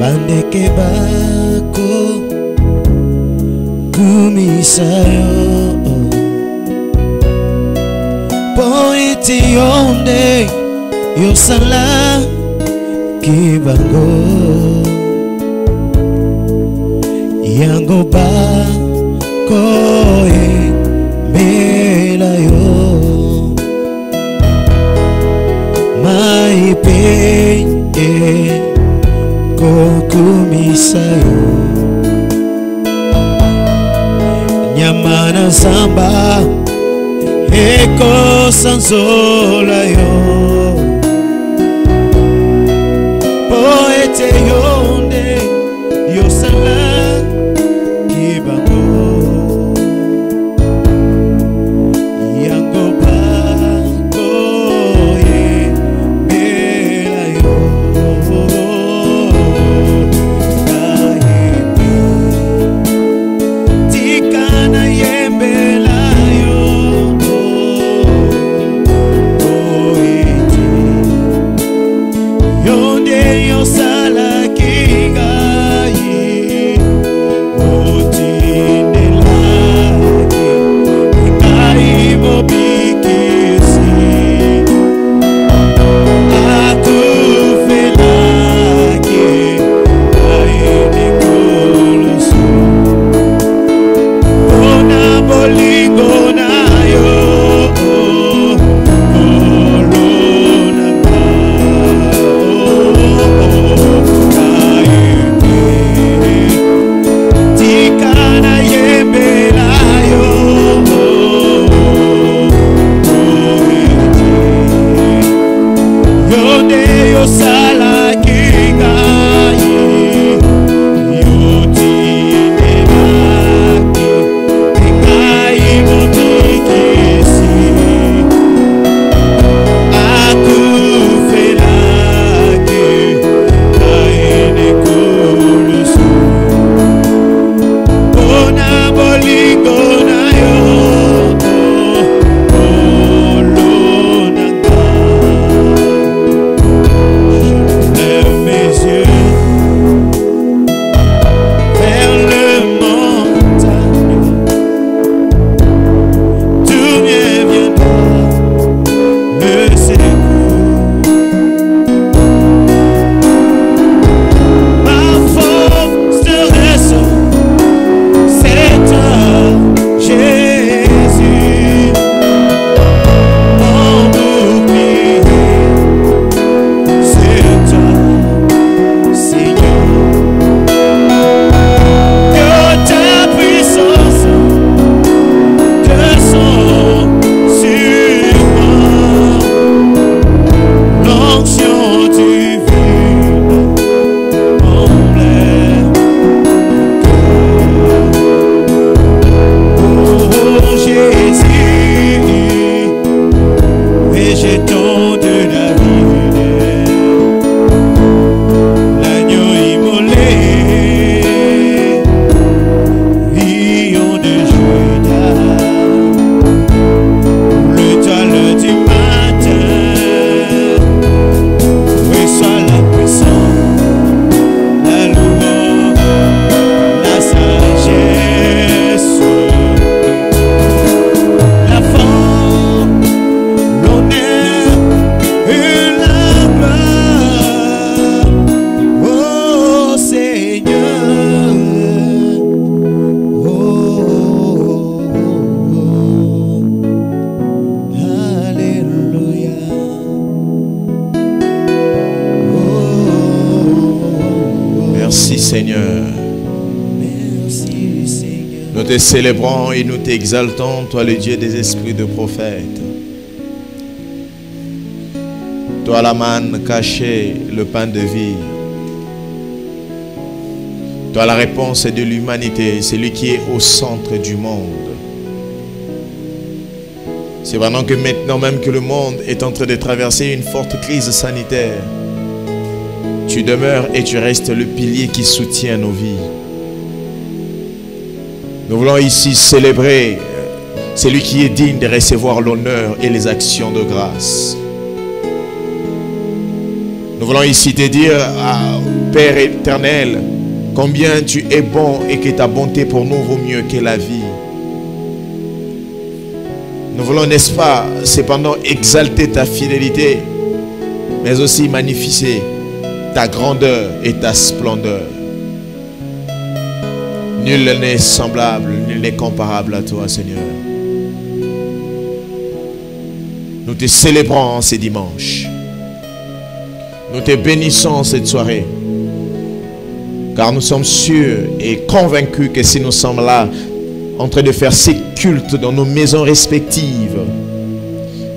bandeke bako kumisayo po ete yonde yosala kibango yango bako embela yo maipe kokumisayo nyamana samba eko sanzola yo poete yonde yosala kibango yango bako yembela yo tikana yembela yo yonde yosala kingai otindelaki ngai mobikisi akufelaki aenekolosu ona bolingo na yo Nous te célébrons et nous t'exaltons, toi le Dieu des esprits de prophètes. Toi la manne cachée, le pain de vie. Toi la réponse de l'humanité, celui qui est au centre du monde. C'est vraiment que maintenant même que le monde est en train de traverser une forte crise sanitaire, tu demeures et tu restes le pilier qui soutient nos vies. Nous voulons ici célébrer celui qui est digne de recevoir l'honneur et les actions de grâce. Nous voulons ici te dire Père éternel, combien tu es bon et que ta bonté pour nous vaut mieux que la vie. Nous voulons, n'est-ce pas, cependant exalter ta fidélité, mais aussi magnifier ta grandeur et ta splendeur. Nul n'est semblable, nul n'est comparable à toi, Seigneur. Nous te célébrons ces dimanches. Nous te bénissons cette soirée. Car nous sommes sûrs et convaincus que si nous sommes là, en train de faire ces cultes dans nos maisons respectives,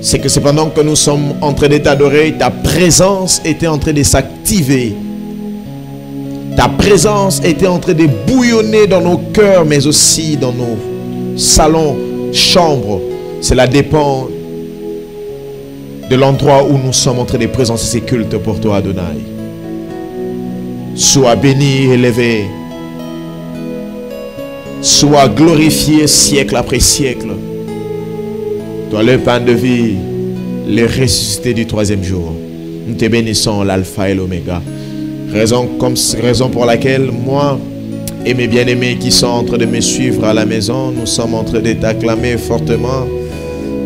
c'est que c'est pendant que nous sommes en train de t'adorer, ta présence était en train de s'activer. Ta présence était en train de bouillonner dans nos cœurs, mais aussi dans nos salons, chambres. Cela dépend de l'endroit où nous sommes en train de présenter ces cultes pour toi, Adonai. Sois béni, élevé. Sois glorifié siècle après siècle. Toi le pain de vie, le ressuscité du troisième jour. Nous te bénissons, l'alpha et l'oméga. Raison pour laquelle moi et mes bien-aimés qui sont en train de me suivre à la maison, nous sommes en train de t'acclamer fortement.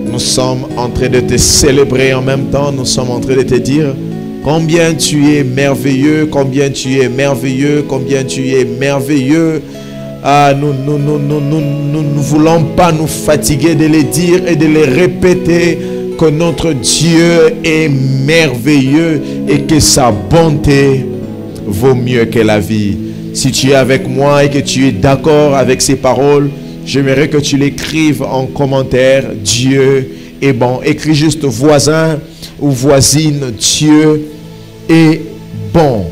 Nous sommes en train de te célébrer en même temps. Nous sommes en train de te dire combien tu es merveilleux, combien tu es merveilleux, combien tu es merveilleux. Ah, nous ne voulons pas nous fatiguer de les dire et de les répéter que notre Dieu est merveilleux et que sa bonté vaut mieux que la vie. Si tu es avec moi et que tu es d'accord avec ces paroles, j'aimerais que tu l'écrives en commentaire. Dieu est bon. Écris juste voisin ou voisine. Dieu est bon.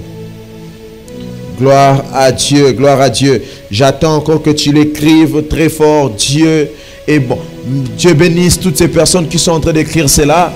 Gloire à Dieu, gloire à Dieu. J'attends encore que tu l'écrives très fort. Dieu est bon. Dieu bénisse toutes ces personnes qui sont en train d'écrire cela.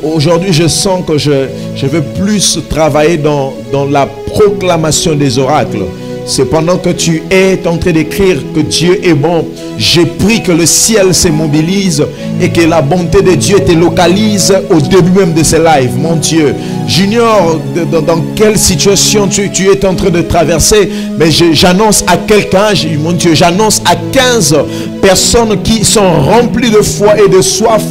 Aujourd'hui, je sens que je veux plus travailler dans la proclamation des oracles. C'est pendant que tu es en train d'écrire que Dieu est bon. J'ai pris que le ciel se mobilise et que la bonté de Dieu te localise au début même de ce live. Mon Dieu, j'ignore dans quelle situation tu es en train de traverser, mais j'annonce à quelqu'un, mon Dieu, j'annonce à 15 personnes qui sont remplies de foi et de soif.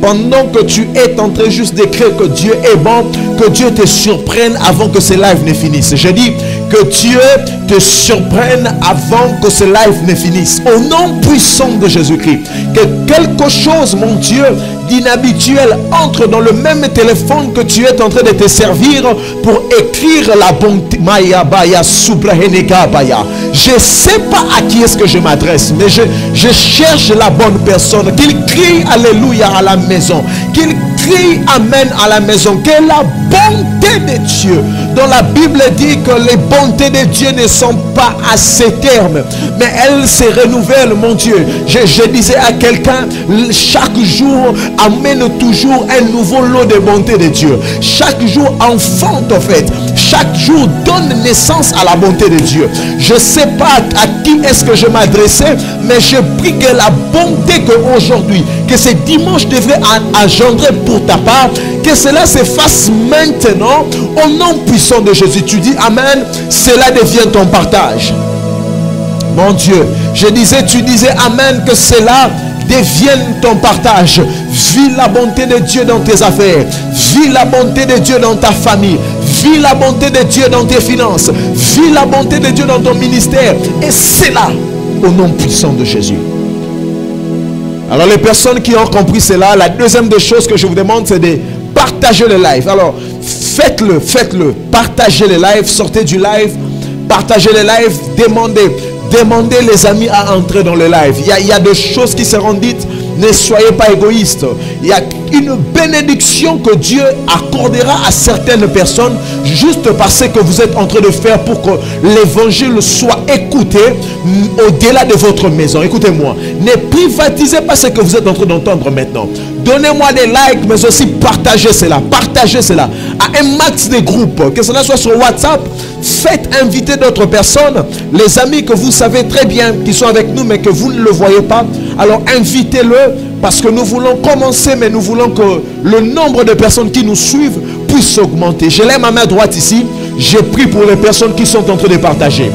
Pendant que tu es en train juste d'écrire que Dieu est bon, que Dieu te surprenne avant que ce live ne finisse. Je dis que Dieu te surprenne avant que ce live ne finisse. Au nom puissant de Jésus-Christ. Que quelque chose, mon Dieu, d'inhabituel entre dans le même téléphone que tu es en train de te servir pour écrire la bonté. Je ne sais pas à qui est-ce que je m'adresse, mais je cherche la bonne personne. Qu'il crie Alléluia à la maison. Qu'il crie Amen à la maison. Que la bonté de Dieu, dont la Bible dit que les bontés de Dieu ne sont pas à ses termes, mais elles se renouvellent, mon Dieu. Je disais à quelqu'un, chaque jour amène toujours un nouveau lot de bonté de Dieu. Chaque jour enfante, en fait. Chaque jour donne naissance à la bonté de Dieu. Je ne sais pas à qui est-ce que je m'adressais, mais je prie que la bonté qu'aujourd'hui, que ce dimanche devrait engendrer pour ta part, que cela se fasse maintenant au nom puissant de Jésus. Tu dis Amen, cela devient ton partage. Mon Dieu, tu disais Amen, que cela devienne ton partage. Vis la bonté de Dieu dans tes affaires. Vis la bonté de Dieu dans ta famille. Vis la bonté de Dieu dans tes finances. Vis la bonté de Dieu dans ton ministère. Et c'est là, au nom puissant de Jésus. Alors les personnes qui ont compris cela, la deuxième des choses que je vous demande, c'est de partager le live. Alors faites-le. Partagez le live, sortez du live, partagez le live, demandez les amis à entrer dans le live. Il y a des choses qui seront dites. Ne soyez pas égoïstes. Il y a une bénédiction que Dieu accordera à certaines personnes juste parce que vous êtes en train de faire pour que l'évangile soit écouté au-delà de votre maison. Écoutez-moi, ne privatisez pas ce que vous êtes en train d'entendre maintenant. Donnez-moi des likes, mais aussi partagez cela à un max de groupes, que cela soit sur WhatsApp. Faites inviter d'autres personnes, les amis que vous savez très bien qui sont avec nous mais que vous ne le voyez pas. Alors invitez-le, parce que nous voulons commencer, mais nous voulons que le nombre de personnes qui nous suivent puisse augmenter. Je lève ma main droite ici. Je prie pour les personnes qui sont en train de partager.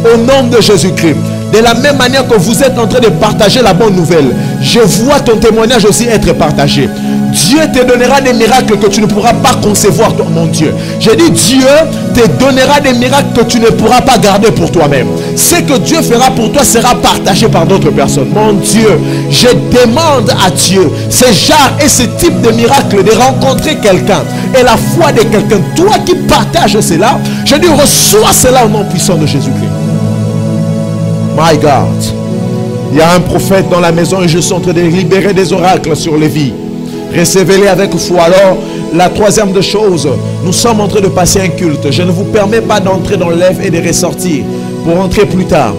Au nom de Jésus-Christ. De la même manière que vous êtes en train de partager la bonne nouvelle, je vois ton témoignage aussi être partagé. Dieu te donnera des miracles que tu ne pourras pas concevoir, mon Dieu. J'ai dit, Dieu te donnera des miracles que tu ne pourras pas garder pour toi-même. Ce que Dieu fera pour toi sera partagé par d'autres personnes. Mon Dieu, je demande à Dieu ce genre et ce type de miracle, de rencontrer quelqu'un et la foi de quelqu'un. Toi qui partages cela, je dis, reçois cela au nom puissant de Jésus-Christ. My God, il y a un prophète dans la maison et je suis en train de libérer des oracles sur les vies. Recevez-les avec foi. Alors, la troisième des choses, nous sommes en train de passer un culte. Je ne vous permets pas d'entrer dans l'œuvre et de ressortir pour entrer plus tard.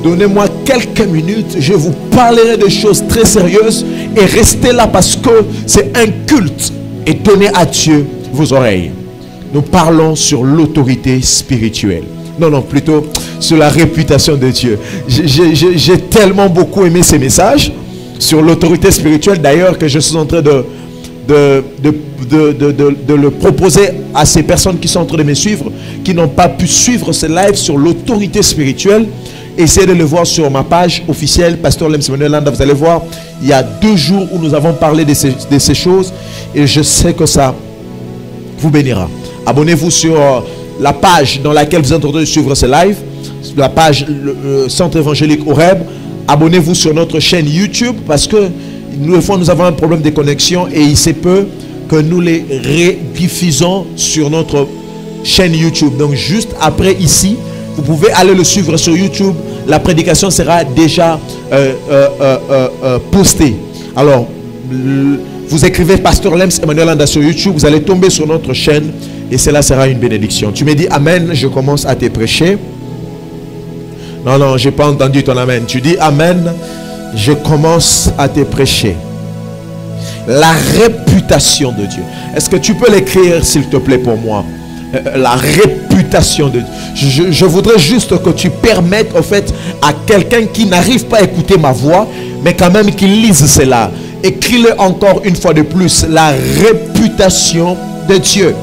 Donnez-moi quelques minutes, je vous parlerai de choses très sérieuses et restez là parce que c'est un culte et donnez à Dieu vos oreilles. Nous parlons sur l'autorité spirituelle. Non, plutôt sur la réputation de Dieu. J'ai tellement beaucoup aimé ces messages sur l'autorité spirituelle, d'ailleurs, que je suis en train de le proposer à ces personnes qui sont en train de me suivre, qui n'ont pas pu suivre ce live sur l'autorité spirituelle. Essayez de le voir sur ma page officielle, Pasteur Lems Emmanuel Landa. Vous allez voir, il y a 2 jours où nous avons parlé de ces choses et je sais que ça vous bénira. Abonnez-vous sur la page dans laquelle vous êtes en train de suivre ce live, la page Centre évangélique Horeb. Abonnez-vous sur notre chaîne YouTube parce que nous avons un problème de connexion et il se peut que nous les rediffusons sur notre chaîne YouTube. Donc juste après ici, vous pouvez aller le suivre sur YouTube. La prédication sera déjà postée. Alors, vous écrivez Pasteur Lems Emmanuel Landa sur YouTube, vous allez tomber sur notre chaîne et cela sera une bénédiction. Tu me dis Amen, je commence à te prêcher. Non, je n'ai pas entendu ton Amen. Tu dis Amen, je commence à te prêcher. La réputation de Dieu. Est-ce que tu peux l'écrire s'il te plaît pour moi? La réputation de Dieu. Je voudrais juste que tu permettes au fait à quelqu'un qui n'arrive pas à écouter ma voix, mais quand même qu'il lise cela. Écris-le encore une fois de plus. La réputation de Dieu.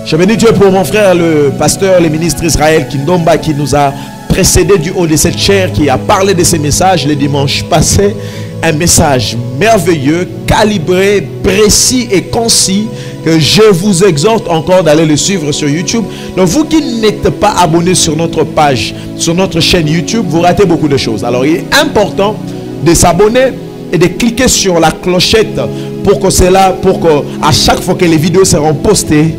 Je bénis Dieu pour mon frère, le pasteur, le ministre Israël Kindomba, qui nous a précédé du haut de cette chair, qui a parlé de ces messages le dimanche passé. Un message merveilleux, calibré, précis et concis, que je vous exhorte encore d'aller le suivre sur YouTube. Donc vous qui n'êtes pas abonné sur notre page, sur notre chaîne YouTube, vous ratez beaucoup de choses. Alors il est important de s'abonner et de cliquer sur la clochette pour que à chaque fois que les vidéos seront postées,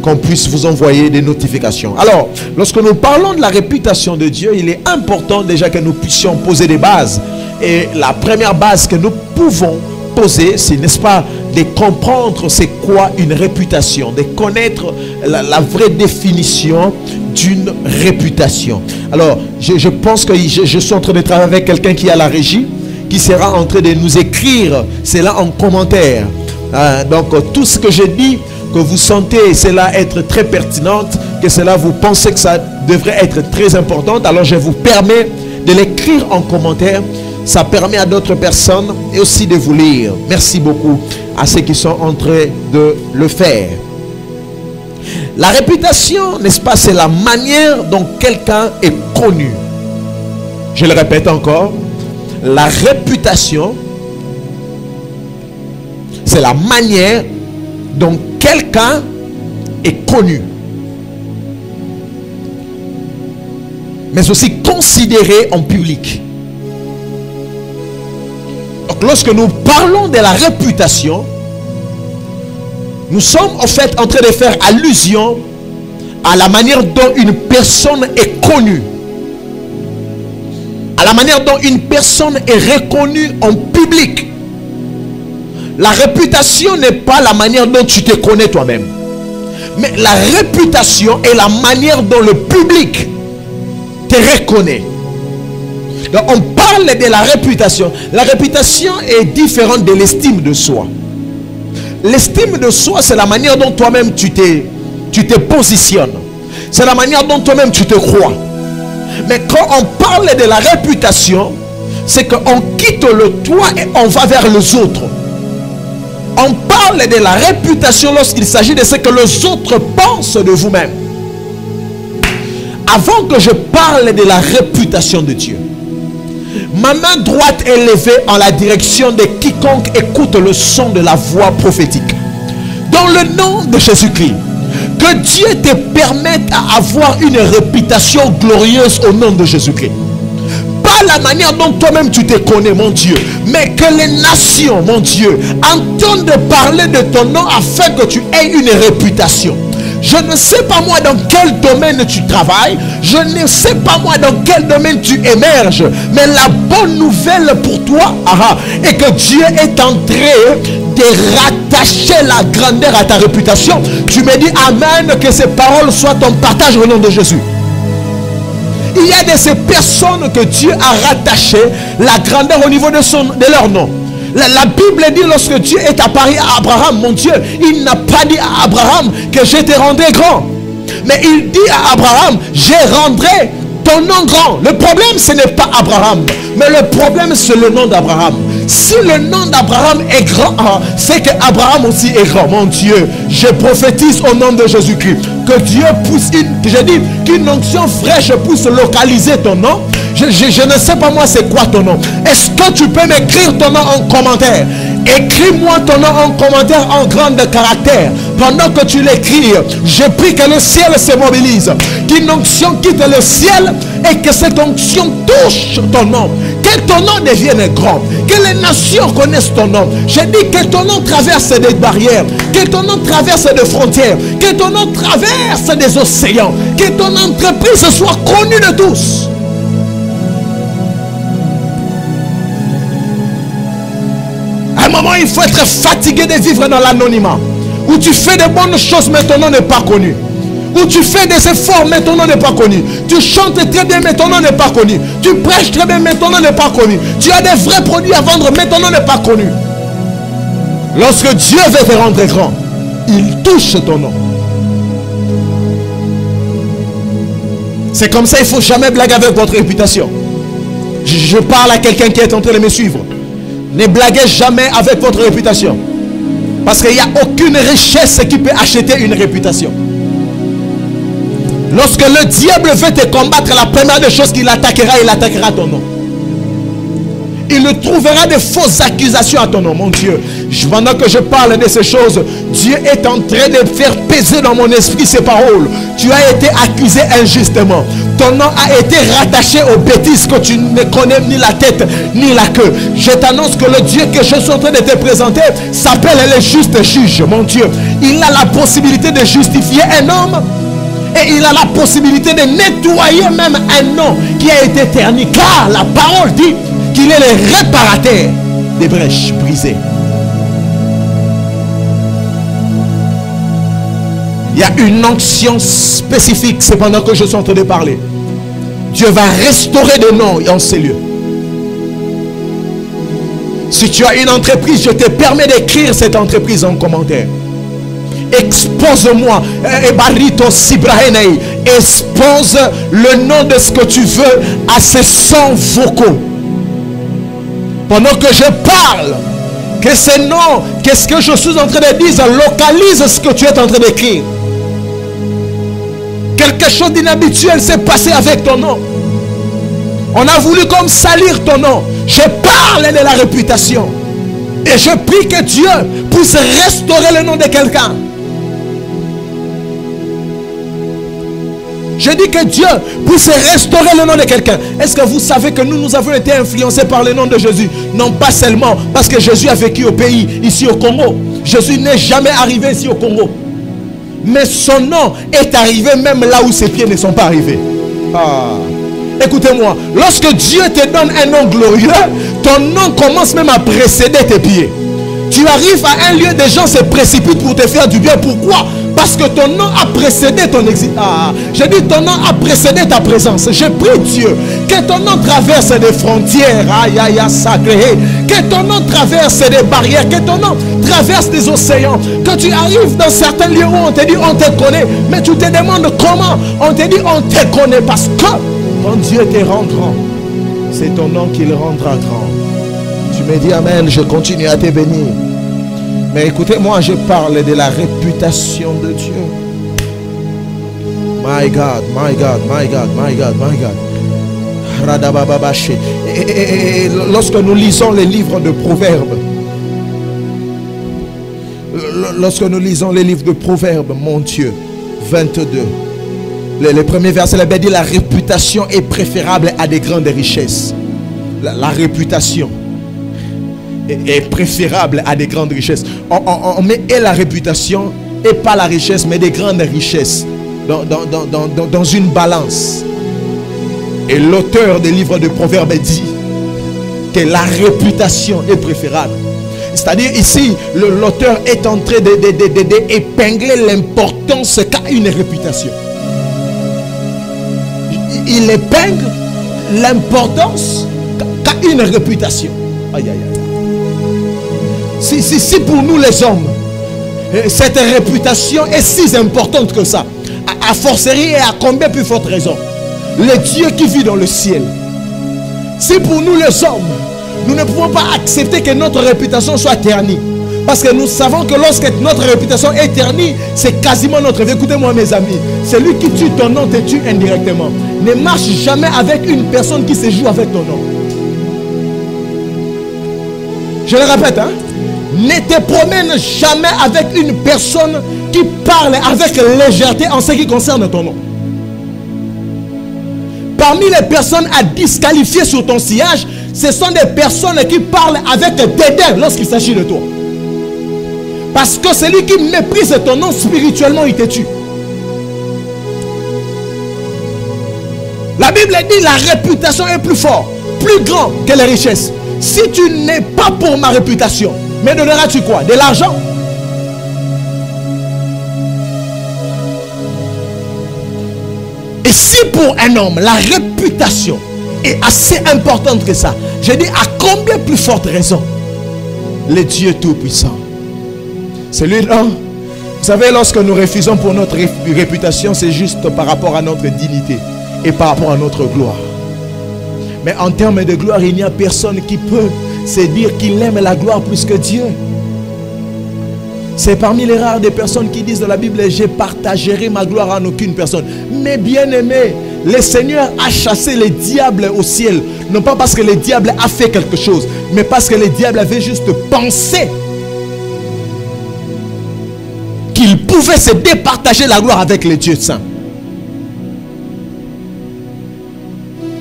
qu'on puisse vous envoyer des notifications. Alors, lorsque nous parlons de la réputation de Dieu, il est important déjà que nous puissions poser des bases. Et la première base que nous pouvons poser, c'est, n'est-ce pas, de comprendre c'est quoi une réputation, de connaître la vraie définition d'une réputation. Alors, je pense que je suis en train de travailler avec quelqu'un qui est à la régie, qui sera en train de nous écrire cela en commentaire. Donc, tout ce que j'ai dit, que vous sentez cela être très pertinente, que cela vous pensez que ça devrait être très important, alors je vous permets de l'écrire en commentaire. Ça permet à d'autres personnes et aussi de vous lire. Merci beaucoup à ceux qui sont en train de le faire. La réputation, n'est-ce pas, c'est la manière dont quelqu'un est connu. Je le répète encore. La réputation, c'est la manière dont quelqu'un est connu, mais aussi considéré en public. Donc lorsque nous parlons de la réputation, nous sommes en fait en train de faire allusion à la manière dont une personne est connue, à la manière dont une personne est reconnue en public. La réputation n'est pas la manière dont tu te connais toi-même, mais la réputation est la manière dont le public te reconnaît. Donc on parle de la réputation. La réputation est différente de l'estime de soi. L'estime de soi, c'est la manière dont toi-même tu te positionnes. C'est la manière dont toi-même tu te crois. Mais quand on parle de la réputation, c'est qu'on quitte le toi et on va vers les autres. On parle de la réputation lorsqu'il s'agit de ce que les autres pensent de vous-même. Avant que je parle de la réputation de Dieu, ma main droite est levée en la direction de quiconque écoute le son de la voix prophétique. Dans le nom de Jésus-Christ, que Dieu te permette d'avoir une réputation glorieuse au nom de Jésus-Christ. Pas la manière dont toi-même tu te connais, mon Dieu, mais que les nations, mon Dieu, entendent parler de ton nom afin que tu aies une réputation. Je ne sais pas moi dans quel domaine tu travailles, je ne sais pas moi dans quel domaine tu émerges, mais la bonne nouvelle pour toi est que Dieu est en train de rattacher la grandeur à ta réputation. Tu me dis amen, que ces paroles soient ton partage au nom de Jésus. Il y a de ces personnes que Dieu a rattaché la grandeur au niveau de leur nom. La Bible dit lorsque Dieu est apparu à Abraham, mon Dieu, il n'a pas dit à Abraham que je te rendrai grand. Mais il dit à Abraham, je rendrai ton nom grand. Le problème, ce n'est pas Abraham, mais le problème, c'est le nom d'Abraham. Si le nom d'Abraham est grand, c'est que Abraham aussi est grand. Mon Dieu, je prophétise au nom de Jésus-Christ que Dieu pousse qu'une onction fraîche puisse localiser ton nom. Je ne sais pas moi c'est quoi ton nom. Est-ce que tu peux m'écrire ton nom en commentaire? Écris-moi ton nom en commentaire en grand caractère. Pendant que tu l'écris, je prie que le ciel se mobilise, qu'une onction quitte le ciel et que cette onction touche ton nom. Que ton nom devienne grand, que les nations connaissent ton nom. Je dis que ton nom traverse des barrières, que ton nom traverse des frontières, que ton nom traverse des océans, que ton entreprise soit connue de tous. À un moment, il faut être fatigué de vivre dans l'anonymat, où tu fais de bonnes choses mais ton nom n'est pas connu, où tu fais des efforts mais ton nom n'est pas connu, tu chantes très bien mais ton nom n'est pas connu, tu prêches très bien mais ton nom n'est pas connu, tu as des vrais produits à vendre mais ton nom n'est pas connu. Lorsque Dieu veut te rendre grand, il touche ton nom. C'est comme ça, il ne faut jamais blaguer avec votre réputation. Je parle à quelqu'un qui est en train de me suivre. Ne blaguez jamais avec votre réputation. Parce qu'il n'y a aucune richesse qui peut acheter une réputation. Lorsque le diable veut te combattre, la première des choses qu'il attaquera, il attaquera ton nom. Il trouvera de fausses accusations à ton nom, mon Dieu. Pendant que je parle de ces choses, Dieu est en train de faire peser dans mon esprit ces paroles. Tu as été accusé injustement. Ton nom a été rattaché aux bêtises que tu ne connais ni la tête ni la queue. Je t'annonce que le Dieu que je suis en train de te présenter s'appelle le juste juge, mon Dieu. Il a la possibilité de justifier un homme. Et il a la possibilité de nettoyer même un nom qui a été terni. Car la parole dit qu'il est le réparateur des brèches brisées. Il y a une onction spécifique, c'est pendant que je suis en train de parler. Dieu va restaurer des noms dans ces lieux. Si tu as une entreprise, je te permets d'écrire cette entreprise en commentaire. Expose-moi, expose le nom de ce que tu veux à ces sons vocaux. Pendant que je parle, que ces noms, qu'est-ce que je suis en train de dire, localise ce que tu es en train d'écrire. Quelque chose d'inhabituel s'est passé avec ton nom. On a voulu comme salir ton nom. Je parle de la réputation. Et je prie que Dieu puisse restaurer le nom de quelqu'un. Je dis que Dieu puisse restaurer le nom de quelqu'un. Est-ce que vous savez que nous avons été influencés par le nom de Jésus? Non pas seulement parce que Jésus a vécu au pays, ici au Congo. Jésus n'est jamais arrivé ici au Congo. Mais son nom est arrivé même là où ses pieds ne sont pas arrivés. Écoutez-moi, lorsque Dieu te donne un nom glorieux, ton nom commence même à précéder tes pieds. Tu arrives à un lieu, des gens se précipitent pour te faire du bien. Pourquoi? Parce que ton nom a précédé ton exil. Je dis ton nom a précédé ta présence. Je prie Dieu que ton nom traverse des frontières. Sacré. Que ton nom traverse des barrières. Que ton nom traverse des océans. Que tu arrives dans certains lieux où on te dit on te connaît. Mais tu te demandes comment. On te dit on te connaît. Parce que quand Dieu te rend grand, c'est ton nom qui le rendra grand. Tu me dis amen, je continue à te bénir. Mais écoutez-moi, je parle de la réputation de Dieu. My God, my God, my God, my God, my God. Et lorsque nous lisons les livres de Proverbes, mon Dieu, 22, les premiers versets, la Bible dit: la réputation est préférable à des grandes richesses. La réputation est préférable à des grandes richesses. On met et la réputation et pas la richesse, mais des grandes richesses dans une balance. Et l'auteur des livres de Proverbes dit que la réputation est préférable. C'est-à-dire ici, l'auteur est en train d'épingler l'importance qu'a une réputation. Il épingle l'importance qu'a une réputation. Aïe, aïe, aïe. Si pour nous les hommes, cette réputation est si importante que ça, à forcerie et à combien plus forte raison, le Dieu qui vit dans le ciel. Si pour nous les hommes, nous ne pouvons pas accepter que notre réputation soit ternie, parce que nous savons que lorsque notre réputation est ternie, c'est quasiment notre vie. Écoutez-moi mes amis, celui qui tue ton nom te tue indirectement. Ne marche jamais avec une personne qui se joue avec ton nom. Je le répète, hein? Ne te promène jamais avec une personne qui parle avec légèreté en ce qui concerne ton nom. Parmi les personnes à disqualifier sur ton sillage, ce sont des personnes qui parlent avec dédain lorsqu'il s'agit de toi. Parce que celui qui méprise ton nom spirituellement, il te tue. La Bible dit: la réputation est plus forte, plus grande que les richesses. Si tu n'es pas pour ma réputation, mais donneras-tu quoi? De l'argent? Et si pour un homme, la réputation est assez importante que ça, je dis à combien plus forte raison le Dieu Tout-Puissant. Celui-là, vous savez, lorsque nous refusons pour notre réputation, c'est juste par rapport à notre dignité et par rapport à notre gloire. Mais en termes de gloire, il n'y a personne qui peut se dire qu'il aime la gloire plus que Dieu. C'est parmi les rares des personnes qui disent dans la Bible: je partagerai ma gloire en aucune personne. Mais bien aimé, le Seigneur a chassé les diables au ciel. Non pas parce que le diable a fait quelque chose, mais parce que le diable avait juste pensé qu'il pouvait se départager la gloire avec les dieux saints.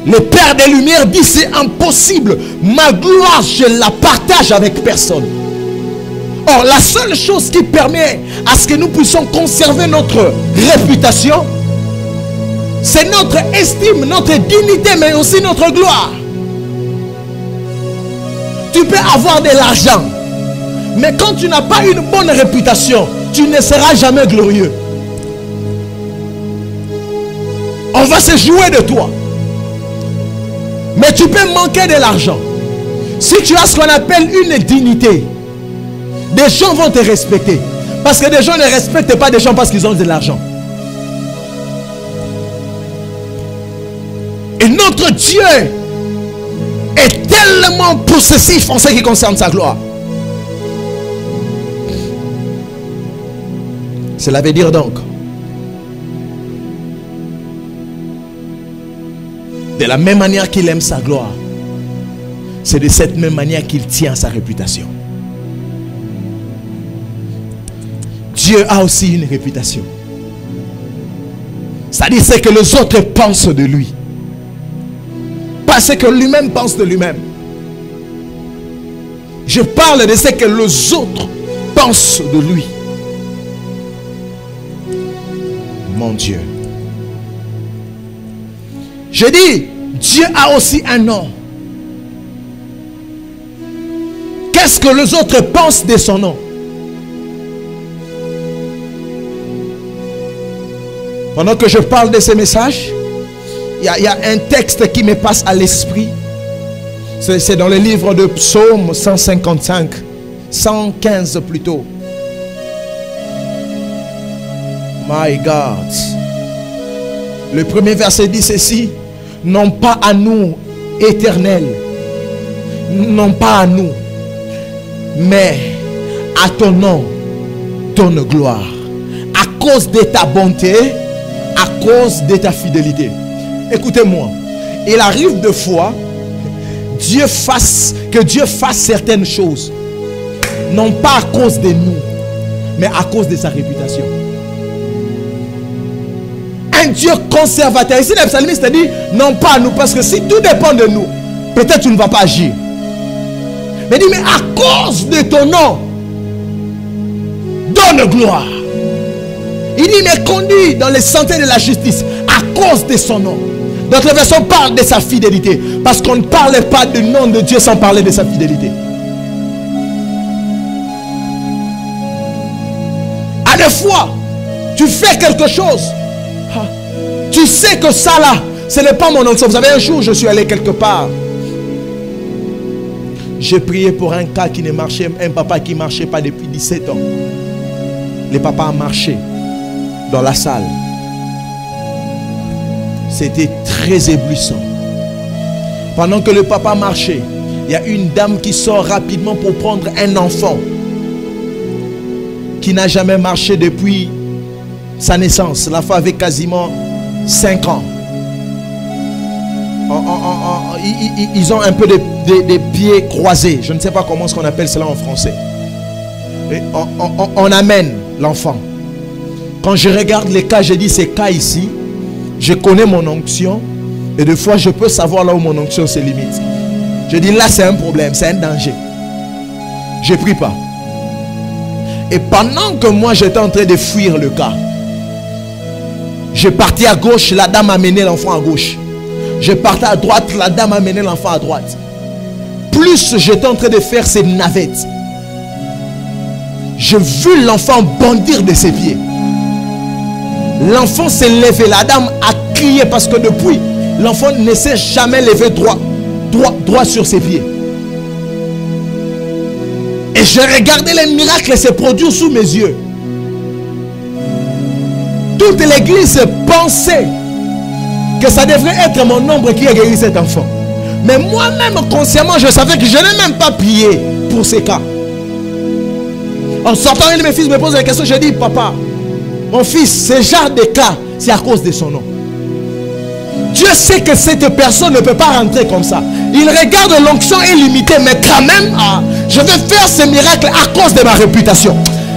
Le Père des Lumières dit: c'est impossible. Ma gloire, je la partage avec personne. Or, la seule chose qui permet à ce que nous puissions conserver notre réputation, c'est notre estime, notre dignité, mais aussi notre gloire. Tu peux avoir de l'argent, mais quand tu n'as pas une bonne réputation, tu ne seras jamais glorieux. On va se jouer de toi. Mais tu peux manquer de l'argent. Si tu as ce qu'on appelle une dignité, des gens vont te respecter. Parce que des gens ne respectent pas des gens parce qu'ils ont de l'argent. Et notre Dieu est tellement possessif en ce qui concerne sa gloire. Cela veut dire donc, de la même manière qu'il aime sa gloire, c'est de cette même manière qu'il tient sa réputation. Dieu a aussi une réputation. C'est-à-dire ce que les autres pensent de lui, pas ce que lui-même pense de lui-même. Je parle de ce que les autres pensent de lui. Mon Dieu. Je dis, Dieu a aussi un nom. Qu'est-ce que les autres pensent de son nom? Pendant que je parle de ces messages, il y a un texte qui me passe à l'esprit. C'est dans le livre de Psaume 155, 115 plutôt. My God. Le premier verset dit ceci: non pas à nous, Éternel, non pas à nous, mais à ton nom, donne gloire. À cause de ta bonté, à cause de ta fidélité. Écoutez-moi, il arrive de fois que Dieu fasse certaines choses, non pas à cause de nous, mais à cause de sa réputation. Un Dieu conservateur. Ici, le psalmiste dit, non pas à nous, parce que si tout dépend de nous, peut-être tu ne vas pas agir. Mais dit, mais à cause de ton nom, donne gloire. Il dit, mais conduit dans les sentiers de la justice à cause de son nom. Donc la version parle de sa fidélité. Parce qu'on ne parle pas du nom de Dieu sans parler de sa fidélité. À des fois, tu fais quelque chose. Tu sais que ça là, ce n'est pas mon onction. Vous savez, un jour, je suis allé quelque part. J'ai prié pour un cas qui ne marchait, un papa qui ne marchait pas depuis 17 ans. Le papa a marché dans la salle. C'était très éblouissant. Pendant que le papa marchait, il y a une dame qui sort rapidement pour prendre un enfant qui n'a jamais marché depuis sa naissance. L'enfant avait quasiment 5 ans. Ils ont un peu des pieds croisés. Je ne sais pas comment on appelle cela en français. Et on amène l'enfant. Quand je regarde les cas, je dis ces cas ici, je connais mon onction. Et des fois, je peux savoir là où mon onction se limite. Je dis là, c'est un problème, c'est un danger. Je ne prie pas. Et pendant que moi, j'étais en train de fuir le cas, je partais à gauche, la dame a mené l'enfant à gauche. Je partais à droite, la dame a mené l'enfant à droite. Plus j'étais en train de faire ces navettes, j'ai vu l'enfant bondir de ses pieds. L'enfant s'est levé, la dame a crié parce que depuis, l'enfant ne s'est jamais levé droit sur ses pieds. Et j'ai regardé les miracles se produire sous mes yeux. Toute l'église pensait que ça devrait être mon ombre qui a guéri cet enfant. Mais moi-même, consciemment, je savais que je n'ai même pas prié pour ces cas. En sortant, un de mes fils me pose la question, je dis, papa, mon fils, ce genre de cas, c'est à cause de son nom. Dieu sait que cette personne ne peut pas rentrer comme ça. Il regarde l'onction est limitée, mais quand même, je vais faire ce miracle à cause de ma réputation.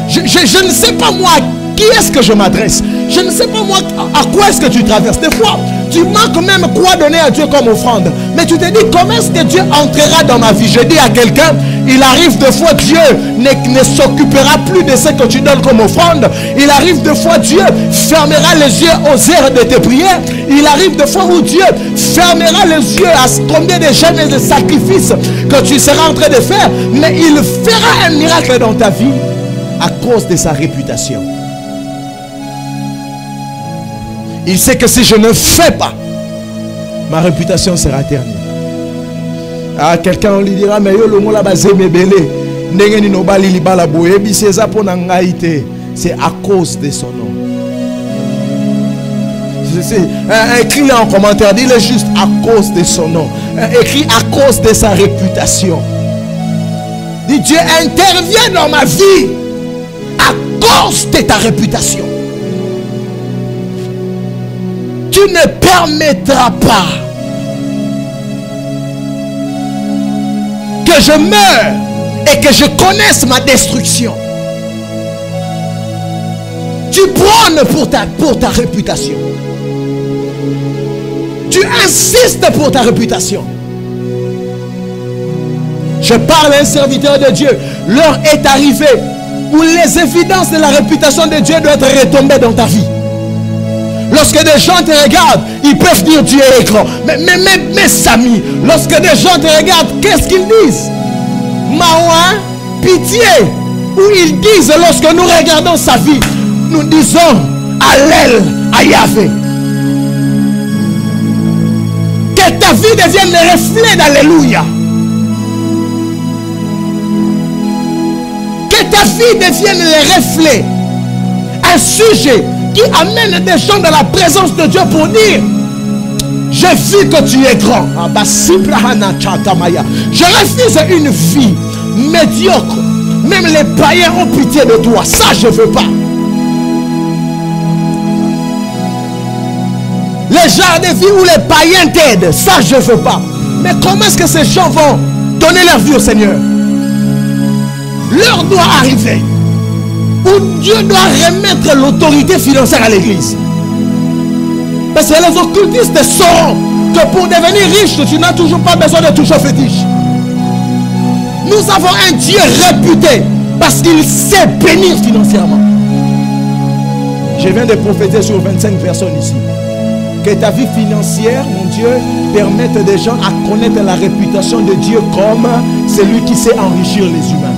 Je ne sais pas moi à qui est-ce que je m'adresse. Je ne sais pas moi à quoi est-ce que tu traverses. Des fois, tu manques même quoi donner à Dieu comme offrande. Mais tu te dis, comment est-ce que Dieu entrera dans ma vie? Je dis à quelqu'un, il arrive de fois Dieu ne s'occupera plus de ce que tu donnes comme offrande. Il arrive de fois Dieu fermera les yeux aux heures de tes prières. Il arrive de fois où Dieu fermera les yeux à combien de jeûnes et de sacrifices que tu seras en train de faire. Mais il fera un miracle dans ta vie à cause de sa réputation. Il sait que si je ne fais pas, ma réputation sera ternie. Ah, quelqu'un on lui dira, mais yo le mot la base me belé. C'est à cause de son nom. Écrit en commentaire, dis-le juste à cause de son nom. Écrit à cause de sa réputation. Dis, Dieu intervient dans ma vie à cause de ta réputation. Tu ne permettras pas que je meure et que je connaisse ma destruction. Tu prônes pour ta réputation. Tu insistes pour ta réputation. Je parle à un serviteur de Dieu. L'heure est arrivée où les évidences de la réputation de Dieu doivent être retombées dans ta vie. Lorsque des gens te regardent, ils peuvent dire Dieu est grand. Mais mes amis, lorsque des gens te regardent, qu'est-ce qu'ils disent? Maouin, pitié. Ou ils disent, lorsque nous regardons sa vie, nous disons Allel à Yahvé. Que ta vie devienne le reflet d'Alléluia. Que ta vie devienne le reflet. Un sujet qui amène des gens dans la présence de Dieu pour dire j'ai vu que tu es grand. Je refuse une vie médiocre Même les païens ont pitié de toi. Ça, je ne veux pas. Les genres de vie où les païens t'aident, ça, je ne veux pas. Mais comment est-ce que ces gens vont donner leur vie au Seigneur? L'heure doit arriver où Dieu doit remettre l'autorité financière à l'église. Parce que les occultistes sauront que pour devenir riche, tu n'as toujours pas besoin de toucher au fétiche. Nous avons un Dieu réputé parce qu'il sait bénir financièrement. Je viens de prophétiser sur 25 personnes ici. Que ta vie financière, mon Dieu, permette des gens à connaître la réputation de Dieu comme celui qui sait enrichir les humains.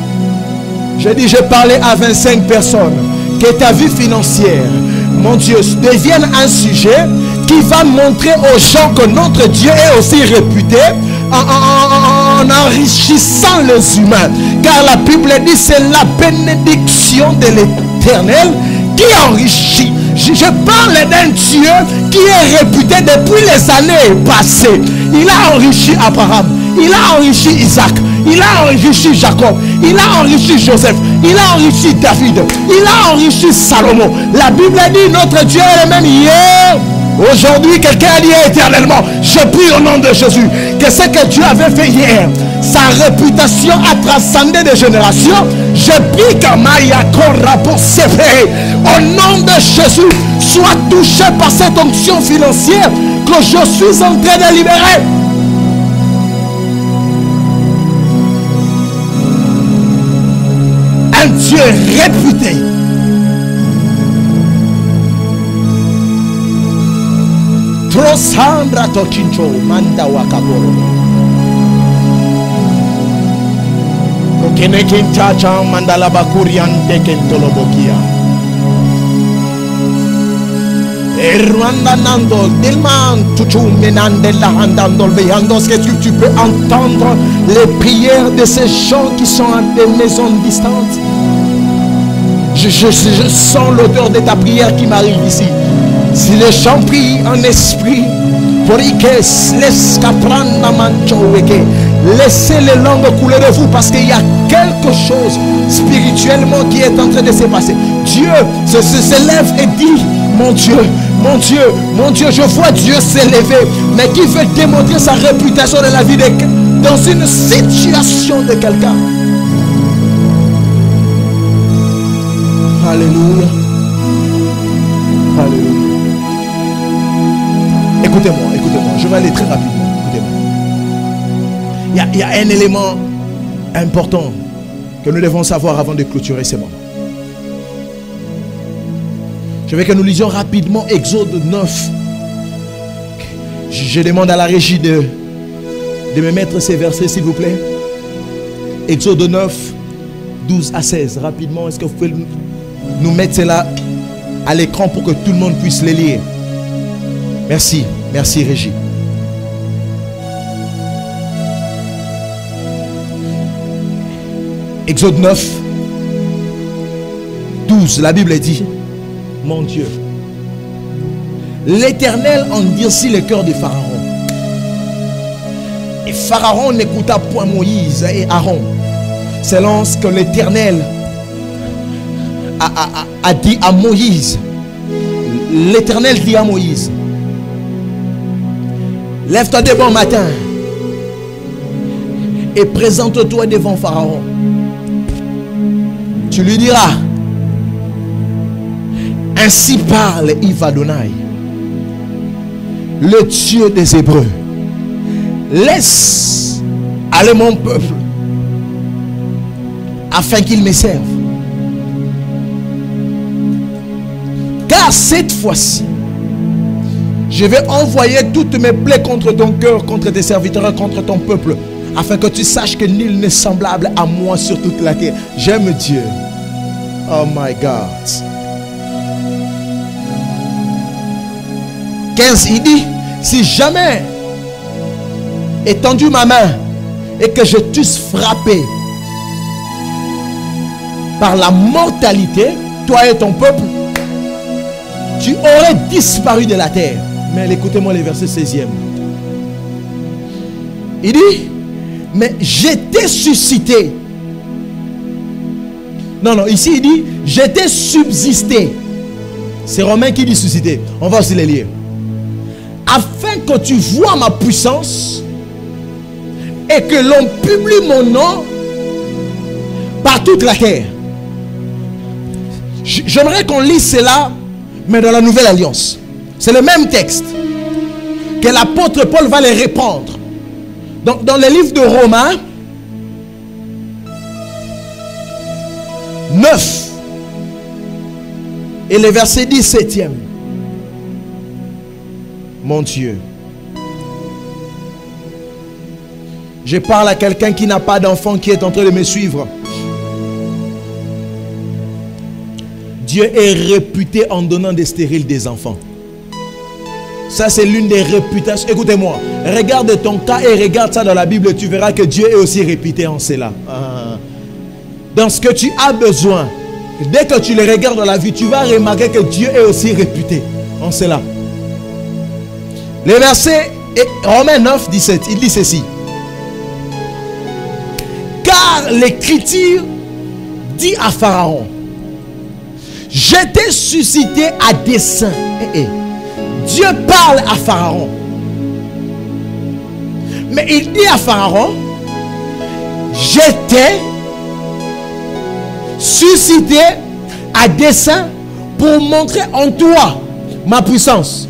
Je dis, je parlais à 25 personnes. Que ta vie financière, mon Dieu, devienne un sujet qui va montrer aux gens que notre Dieu est aussi réputé en enrichissant les humains. Car la Bible dit, c'est la bénédiction de l'Éternel qui enrichit. Je parle d'un Dieu qui est réputé depuis les années passées. Il a enrichi Abraham, il a enrichi Isaac, il a enrichi Jacob, il a enrichi Joseph, il a enrichi David, il a enrichi Salomon. La Bible dit notre Dieu est le même hier. Aujourd'hui, quelqu'un a dit éternellement. Je prie au nom de Jésus que ce que Dieu avait fait hier, sa réputation a transcendé des générations. Je prie que Maya Korra pour séparer. Au nom de Jésus, sois touché par cette onction financière que je suis en train de libérer. Un Dieu réputé. Trosandra Tochincho, Manda Wakaboro. Okenekin Chacha, Mandala Bakurian, Tekentolobokia. Rwanda Nando, Delman, Tuchu, Menandela, Handandol, Beyandos. Est-ce que tu peux entendre les prières de ces gens qui sont à des maisons distantes? Je sens l'odeur de ta prière qui m'arrive ici. Si les gens prient en esprit, laissez les langues couler de vous parce qu'il y a quelque chose spirituellement qui est en train de se passer. Dieu se lève et dit, mon Dieu, mon Dieu, mon Dieu, je vois Dieu s'élever, mais qui veut démontrer sa réputation de la vie dans une situation de quelqu'un. Alléluia. Alléluia. Écoutez-moi, écoutez-moi, je vais aller très rapidement. Écoutez-moi. Il y a un élément important que nous devons savoir avant de clôturer ces moments. Je veux que nous lisions rapidement Exode 9. Je demande à la régie de me mettre ces versets, s'il vous plaît. Exode 9, 12 à 16. Rapidement, est-ce que vous pouvez nous mettre cela à l'écran pour que tout le monde puisse les lire? Merci, merci Régie. Exode 9, 12, la Bible dit, mon Dieu, l'Éternel endurcit le cœur de Pharaon. Et Pharaon n'écouta point Moïse et Aaron, selon ce que l'Éternel a dit à Moïse. L'Éternel dit à Moïse, lève-toi de bon matin et présente-toi devant Pharaon. Tu lui diras, ainsi parle Yahvé Adonai, le Dieu des Hébreux. Laisse aller mon peuple afin qu'il me serve. Car cette fois-ci, je vais envoyer toutes mes plaies contre ton cœur, contre tes serviteurs, contre ton peuple, afin que tu saches que nul n'est semblable à moi sur toute la terre. J'aime Dieu. Oh my God. 15, il dit, si jamais étendu ma main et que je t'eusse frappé par la mortalité, toi et ton peuple, tu aurais disparu de la terre. Mais écoutez-moi les versets 16e. Il dit, mais je t'ai suscité Non, non, ici il dit, j'étais subsisté. C'est Romain qui dit suscité. On va aussi les lire. Afin que tu vois ma puissance et que l'on publie mon nom par toute la terre. J'aimerais qu'on lise cela, mais dans la Nouvelle Alliance. C'est le même texte que l'apôtre Paul va les répandre. Dans le livre de Romains 9 et le verset 17e. Mon Dieu. Je parle à quelqu'un qui n'a pas d'enfant, qui est en train de me suivre. Dieu est réputé en donnant des stériles des enfants. Ça, c'est l'une des réputations. Écoutez-moi, regarde ton cas et regarde ça dans la Bible. Tu verras que Dieu est aussi réputé en cela. Dans ce que tu as besoin, dès que tu le regardes dans la vie, tu vas remarquer que Dieu est aussi réputé en cela. Le verset Romains 9, 17, il dit ceci. Car l'Écriture dit à Pharaon, je t'ai suscité à dessein. Dieu parle à Pharaon. Mais il dit à Pharaon, je t'ai suscité à dessein pour montrer en toi ma puissance,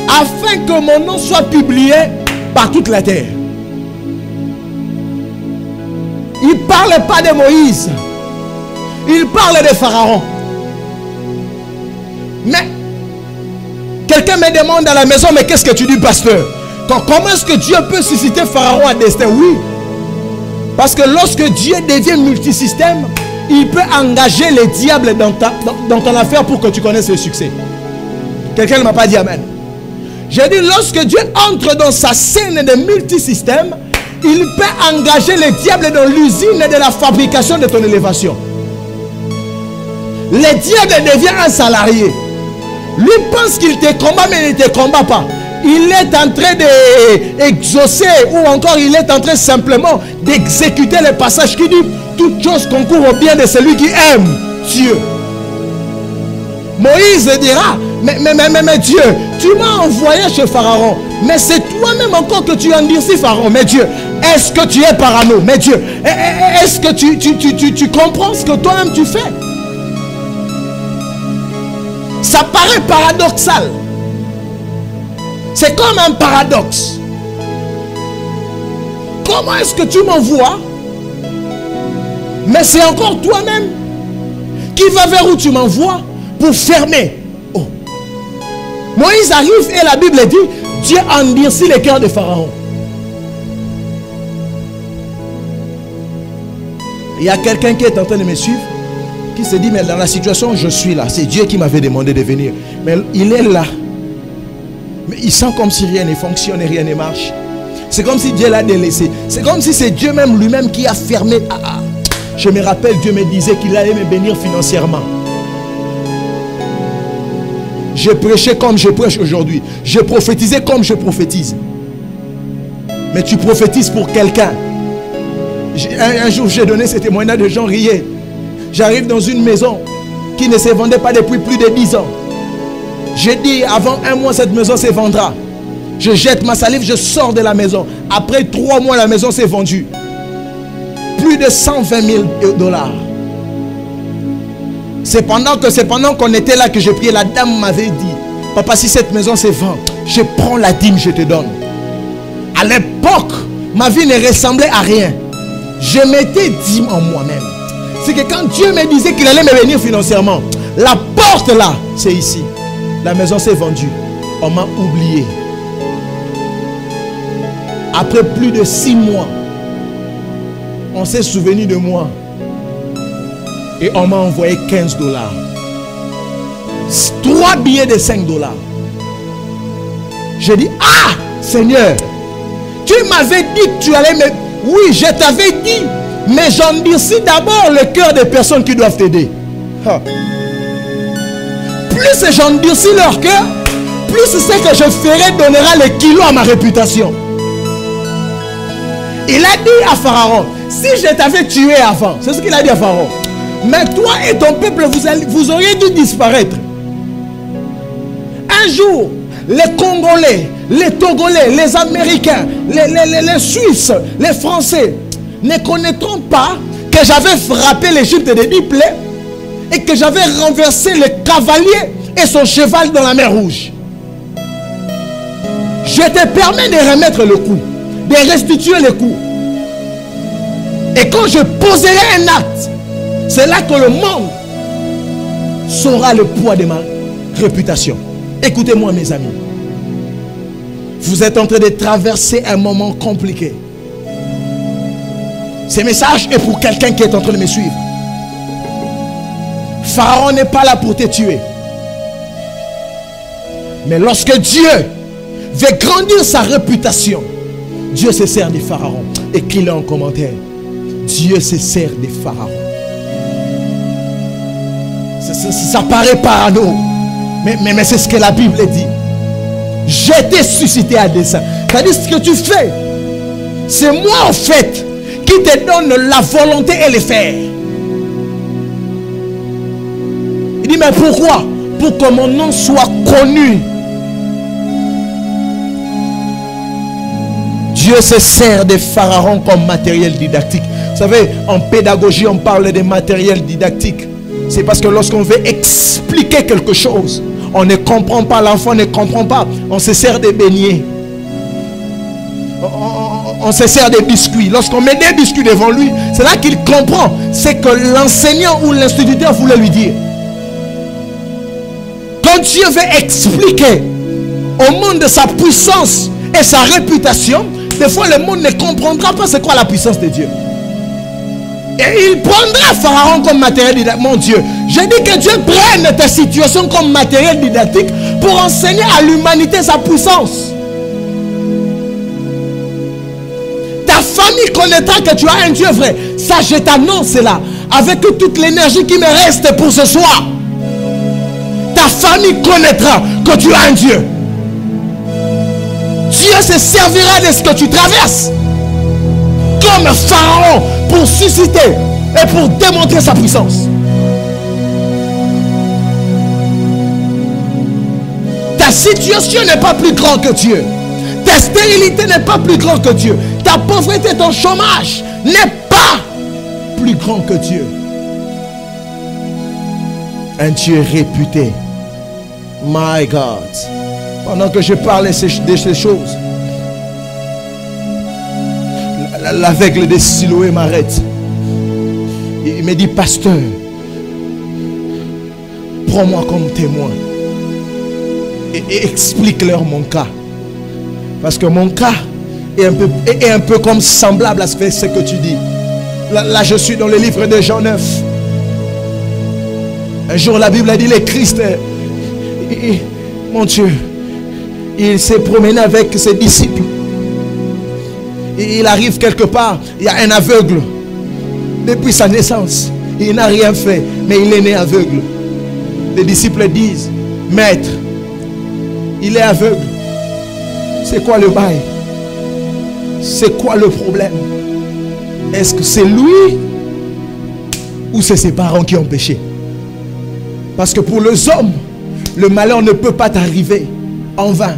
afin que mon nom soit publié par toute la terre. Il ne parle pas de Moïse, il parle de Pharaon. Mais quelqu'un me demande à la maison, mais qu'est-ce que tu dis, pasteur? Comment est-ce que Dieu peut susciter Pharaon à destin? Oui, parce que lorsque Dieu devient multisystème, il peut engager les diables dans ton affaire pour que tu connaisses le succès. Quelqu'un ne m'a pas dit amen. J'ai dit, lorsque Dieu entre dans sa scène de multisystème, il peut engager les diables dans l'usine de la fabrication de ton élévation. Le diable devient un salarié. Lui pense qu'il te combat, mais il ne te combat pas. Il est en train d'exaucer, ou encore il est en train simplement d'exécuter le passage qui dit toute chose concourt au bien de celui qui aime Dieu. Moïse dira, mais Dieu, tu m'as envoyé chez Pharaon, mais c'est toi-même encore que tu endurcis Pharaon. Mais Dieu, est-ce que tu es parano? Mais Dieu, est-ce que tu comprends ce que toi-même tu fais? Ça paraît paradoxal. C'est comme un paradoxe. Comment est-ce que tu m'envoies, mais c'est encore toi-même qui va vers où tu m'envoies pour fermer? Oh. Moïse arrive et la Bible dit, Dieu endurcit le cœur de Pharaon. Il y a quelqu'un qui est en train de me suivre, qui se dit, mais dans la situation où je suis là, c'est Dieu qui m'avait demandé de venir. Mais il est là. Mais il sent comme si rien ne fonctionne et rien ne marche. C'est comme si Dieu l'a délaissé. C'est comme si c'est Dieu même lui-même qui a fermé. Je me rappelle, Dieu me disait qu'il allait me bénir financièrement. Je prêchais comme je prêche aujourd'hui. Je prophétisais comme je prophétise. Mais tu prophétises pour quelqu'un. Un jour, j'ai donné ce témoignage, de gens riaient. J'arrive dans une maison qui ne se vendait pas depuis plus de 10 ans. J'ai dit, avant 1 mois, cette maison se vendra. Je jette ma salive, je sors de la maison. Après 3 mois, la maison s'est vendue. Plus de 120 000 $. C'est pendant qu'on était là que j'ai prié. La dame m'avait dit, papa, si cette maison se vend, je prends la dîme, je te donne. À l'époque, ma vie ne ressemblait à rien. Je mettais dîme en moi-même. C'est que quand Dieu me disait qu'il allait me bénir financièrement, la porte là, c'est ici. La maison s'est vendue. On m'a oublié. Après plus de 6 mois, on s'est souvenu de moi. Et on m'a envoyé 15 $. 3 billets de 5 $. J'ai dit, ah, Seigneur, tu m'avais dit que tu allais me... Oui, je t'avais dit. Mais j'endurcis d'abord le cœur des personnes qui doivent t'aider. Plus j'endurcis leur cœur, plus ce que je ferai donnera les kilos à ma réputation. Il a dit à Pharaon, si je t'avais tué avant, c'est ce qu'il a dit à Pharaon, mais toi et ton peuple, vous auriez dû disparaître. Un jour, les Congolais, les Togolais, les Américains, les Suisses, les Français ne connaîtront pas que j'avais frappé l'Égypte de 10 plaies et que j'avais renversé le cavalier et son cheval dans la mer Rouge. Je te permets de remettre le coup, de restituer le coup. Et quand je poserai un acte, c'est là que le monde saura le poids de ma réputation. Écoutez-moi, mes amis. Vous êtes en train de traverser un moment compliqué. Ce message est pour quelqu'un qui est en train de me suivre. Pharaon n'est pas là pour te tuer. Mais lorsque Dieu veut grandir sa réputation, Dieu se sert des pharaons. Écris-le en commentaire. Dieu se sert des pharaons. Ça paraît parano, mais c'est ce que la Bible dit. Je t'ai suscité à dessein. C'est-à-dire ce que tu fais, c'est moi en fait qui te donne la volonté et le faire. Il dit, mais pourquoi? Pour que mon nom soit connu. Dieu se sert des pharaons comme matériel didactique. Vous savez, en pédagogie, on parle de matériel didactique. C'est parce que lorsqu'on veut expliquer quelque chose, on ne comprend pas, l'enfant ne comprend pas. On se sert des beignets. On se sert des biscuits. Lorsqu'on met des biscuits devant lui, c'est là qu'il comprend. C'est que l'enseignant ou l'instituteur voulait lui dire. Quand Dieu veut expliquer au monde de sa puissance et sa réputation, des fois le monde ne comprendra pas c'est quoi la puissance de Dieu. Et il prendra Pharaon comme matériel didactique. Mon Dieu, je dis que Dieu prenne ta situation comme matériel didactique pour enseigner à l'humanité sa puissance. Ta famille connaîtra que tu as un Dieu vrai. Ça, je t'annonce là, avec toute l'énergie qui me reste pour ce soir. Ta famille connaîtra que tu as un Dieu. Dieu se servira de ce que tu traverses comme Pharaon pour susciter et pour démontrer sa puissance. Ta situation n'est pas plus grande que Dieu. Ta stérilité n'est pas plus grande que Dieu. Ta pauvreté, ton chômage n'est pas plus grand que Dieu. Un Dieu réputé. My God. Pendant que je parlais de ces choses, l'aveugle de Siloé m'arrête. Il me dit, pasteur, prends-moi comme témoin et explique-leur mon cas. Parce que mon cas est un peu comme semblable à ce que tu dis. Là, je suis dans le livre de Jean 9. Un jour, la Bible a dit, le Christ, mon Dieu, il s'est promené avec ses disciples. Et il arrive quelque part, il y a un aveugle. Depuis sa naissance, il n'a rien fait, mais il est né aveugle. Les disciples disent, maître, il est aveugle. C'est quoi le bail? C'est quoi le problème? Est-ce que c'est lui ou c'est ses parents qui ont péché? Parce que pour les hommes, le malheur ne peut pas t'arriver en vain.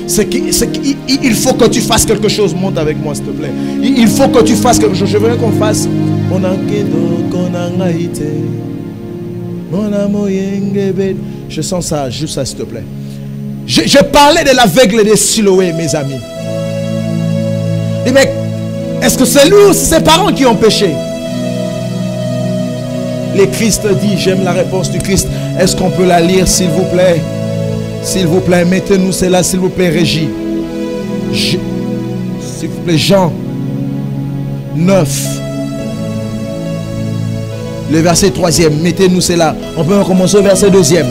Il faut que tu fasses quelque chose. Monte avec moi s'il te plaît. Il faut que tu fasses quelque chose. Je veux qu'on fasse. Je sens ça, juste ça s'il te plaît. Je parlais de l'aveugle de Siloé, mes amis. Mais est-ce que c'est lui ou c'est ses parents qui ont péché? Le Christ dit, j'aime la réponse du Christ. Est-ce qu'on peut la lire s'il vous plaît? S'il vous plaît, mettez-nous cela, s'il vous plaît, Régie. S'il vous plaît, Jean 9. Le verset 3e, mettez-nous cela. On peut commencer au verset 2e.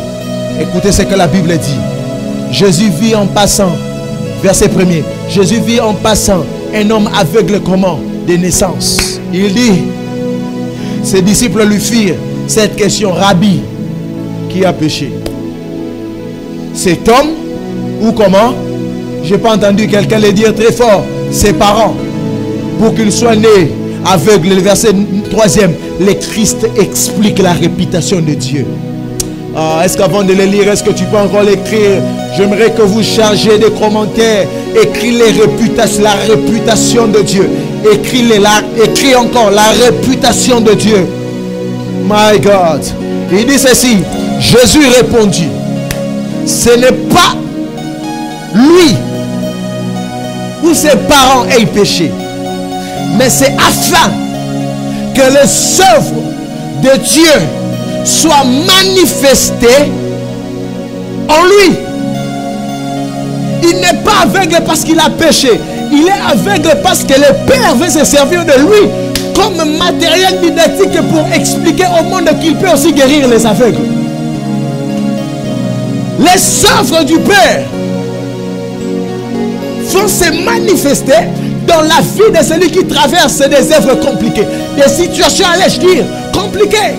Écoutez ce que la Bible dit. Jésus vit en passant, verset 1er. Jésus vit en passant un homme aveugle comment? De naissance. Il dit, ses disciples lui firent cette question, Rabbi, qui a péché? Cet homme ou comment? Je n'ai pas entendu quelqu'un le dire très fort. Ses parents, pour qu'il soit né aveugle. Le verset 3e, le Christ explique la réputation de Dieu. Est-ce qu'avant de le lire, est-ce que tu peux encore l'écrire? J'aimerais que vous chargez des commentaires. Écris la réputation de Dieu. Écris encore la réputation de Dieu. My God. Il dit ceci. Jésus répondit, ce n'est pas lui ou ses parents aient péché, mais c'est afin que les œuvres de Dieu soient manifestées en lui. Il n'est pas aveugle parce qu'il a péché. Il est aveugle parce que le Père veut se servir de lui comme matériel didactique pour expliquer au monde qu'il peut aussi guérir les aveugles. Les œuvres du Père vont se manifester dans la vie de celui qui traverse des œuvres compliquées, des situations, allais-je dire, compliquées.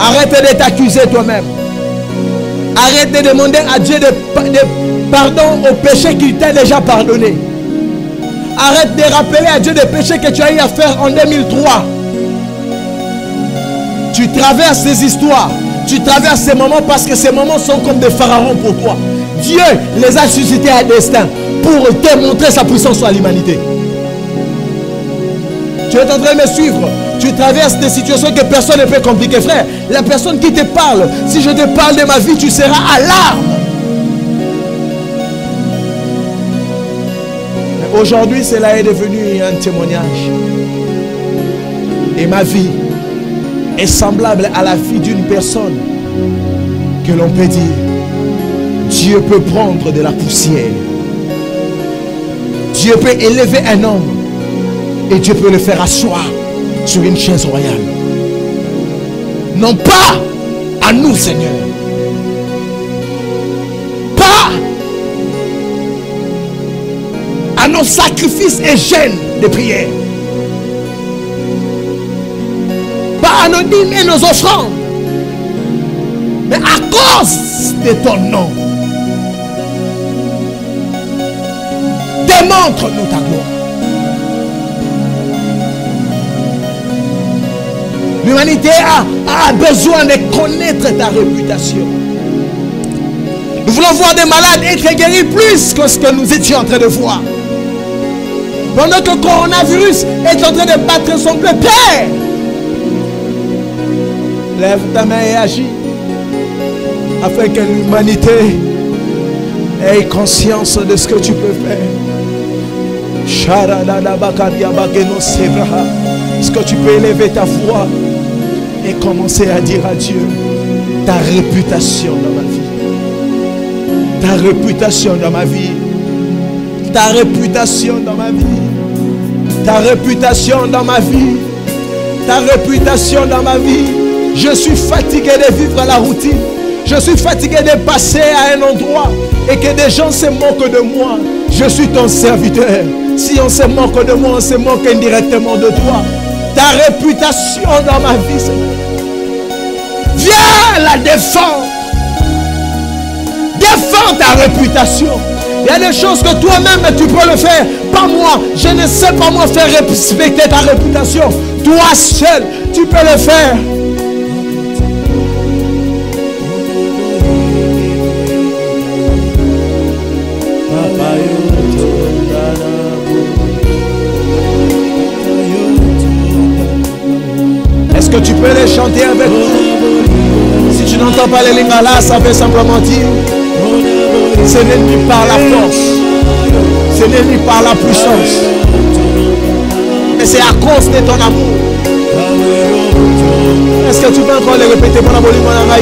Arrête de t'accuser toi-même. Arrête de demander à Dieu de pardon au péché qu'il t'a déjà pardonné. Arrête de rappeler à Dieu des péchés que tu as eu à faire en 2003. Tu traverses ces histoires, tu traverses ces moments parce que ces moments sont comme des pharaons pour toi. Dieu les a suscités à destin pour te montrer sa puissance sur l'humanité. Tu es en train de me suivre. Tu traverses des situations que personne ne peut compliquer, frère. La personne qui te parle, si je te parle de ma vie, tu seras à larmes. Mais aujourd'hui, cela est devenu un témoignage. Et ma vie est semblable à la vie d'une personne que l'on peut dire, Dieu peut prendre de la poussière. Dieu peut élever un homme et Dieu peut le faire asseoir sur une chaise royale. Non pas à nous, Seigneur. Pas à nos sacrifices et jeûnes de prière. Pas à nos dîmes et nos offrandes. Mais à cause de ton nom. Démontre-nous ta gloire. L'humanité a besoin de connaître ta réputation. Nous voulons voir des malades être guéris plus que ce que nous étions en train de voir. Pendant que le coronavirus est en train de battre son plein Père, lève ta main et agis afin que l'humanité ait conscience de ce que tu peux faire. Est-ce que tu peux élever ta voix et commencer à dire à Dieu ta réputation dans ma vie, ta réputation dans ma vie, ta réputation dans ma vie, ta réputation dans ma vie, ta réputation dans ma vie. Je suis fatigué de vivre la routine. Je suis fatigué de passer à un endroit et que des gens se moquent de moi. Je suis ton serviteur. Si on se moque de moi, on se moque indirectement de toi. Ta réputation dans ma vie, Seigneur. Viens la défendre. Défends ta réputation. Il y a des choses que toi-même tu peux le faire. Pas moi. Je ne sais pas moi faire respecter ta réputation. Toi seul, tu peux le faire. Est-ce que tu peux les chanter avec nous? Si tu n'entends pas les lingala, ça veut simplement dire ce n'est ni par la force, ce n'est ni par la puissance, mais c'est à cause de ton amour. Est-ce que tu peux encore les répéter? Mon amour, mon amour,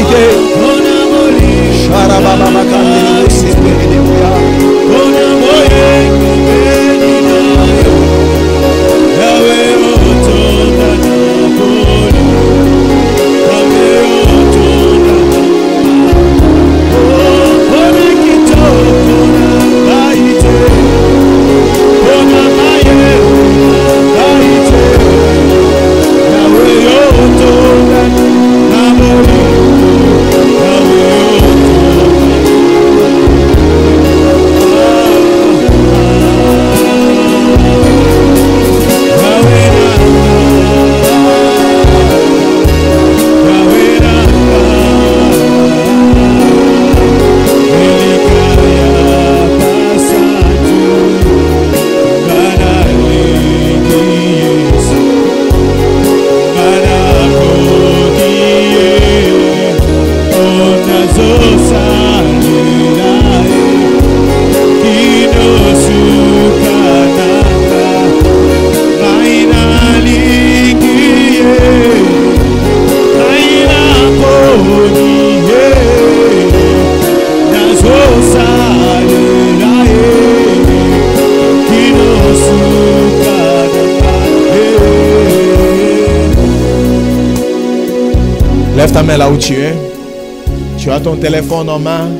Lève ta main là où tu es. Tu as ton téléphone en main.